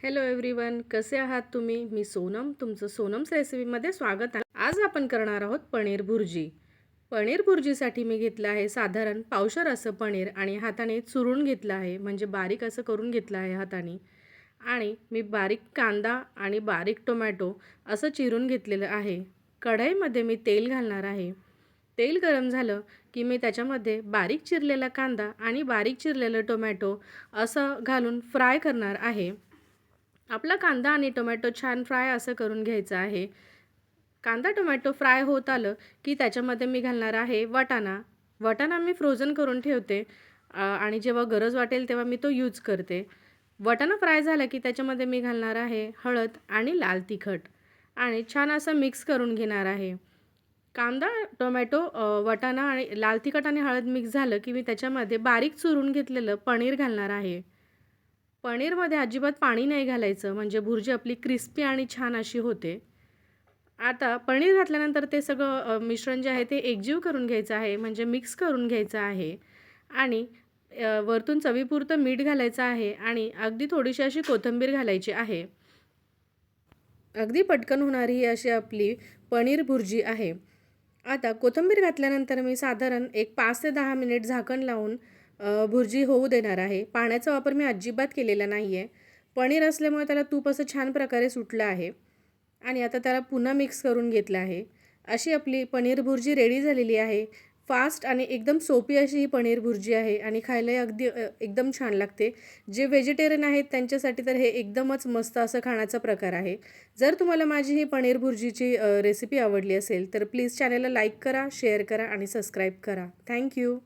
Hello everyone, कसे आहात तुम्ही? मी सोनम, तुमचं सोनम्स रेसिपीमध्ये स्वागत आहे. आज आपण करणार आहोत पनीर भुर्जी. पनीर भुर्जीसाठी मी घेतलं आहे साधारण पावशेर असं पनीर आणि हाताने चुरून घेतलं आहे, म्हणजे बारीक असं करून घेतलं आहे हाताने. आणि मी बारीक कांदा आणि बारीक टोमॅटो असं चिरून घेतलेलं आहे. कढईमध्ये मी तेल घालणार आहे. तेल गरम झालं की मी त्याच्यामध्ये बारीक चिरलेला कांदा आणि बारीक चिरलेलं टोमॅटो असं घालून फ्राय करणार आहे. आपला कांदा आणि टोमॅटो छान फ्राय असं करून घ्यायचं आहे. कांदा टोमॅटो फ्राय होत आलं की त्याच्यामध्ये मी घालणार आहे वाटाणा. वाटाणा मी फ्रोझन करून ठेवते आणि जेव्हा गरज वाटेल तेव्हा मी तो यूज करते. वाटाणा फ्राय झाला की त्याच्यामध्ये मी घालणार आहे हळद आणि लाल तिखट आणि छान असं मिक्स करून घेणार आहे. कांदा, टोमॅटो, वाटाणा आणि लाल तिखट आणि हळद मिक्स झालं की मी त्याच्यामध्ये बारीक चुरून घेतलेलं पनीर घालणार आहे. पनीरमध्ये अजिबात पाणी नाही घालायचं, म्हणजे भुर्जी आपली क्रिस्पी आणि छान अशी होते. आता पनीर घातल्यानंतर ते सगळं मिश्रण जे आहे ते एकजीव करून घ्यायचं आहे, म्हणजे मिक्स करून घ्यायचं आहे. आणि वरतून चवीपुरतं मीठ घालायचं आहे आणि अगदी थोडीशी अशी कोथिंबीर घालायची आहे. अगदी पटकन होणारी ही अशी आपली पनीर भुर्जी आहे. आता कोथिंबीर घातल्यानंतर मी साधारण एक 5 ते 10 मिनिट झाकण लावून भुर्जी होऊ देणार आहे. पाण्याचा वापर मी अजिबात केलेला नाही आहे. पनीर असल्यामुळे त्याला तूप असं छान प्रकारे सुटलं आहे आणि आता त्याला पुन्हा मिक्स करून घेतलं आहे. अशी आपली पनीर भुर्जी रेडी झालेली आहे. फास्ट आणि एकदम सोपी अशी ही पनीर भुर्जी आहे आणि खायलाही अगदी एकदम छान लागते. जे व्हेजिटेरियन आहेत त्यांच्यासाठी तर हे एकदमच मस्त असं खाण्याचा प्रकार आहे. जर तुम्हाला माझी ही पनीर भुर्जीची रेसिपी आवडली असेल तर प्लीज चॅनलला लाईक करा, शेअर करा आणि सबस्क्राईब करा. Thank you.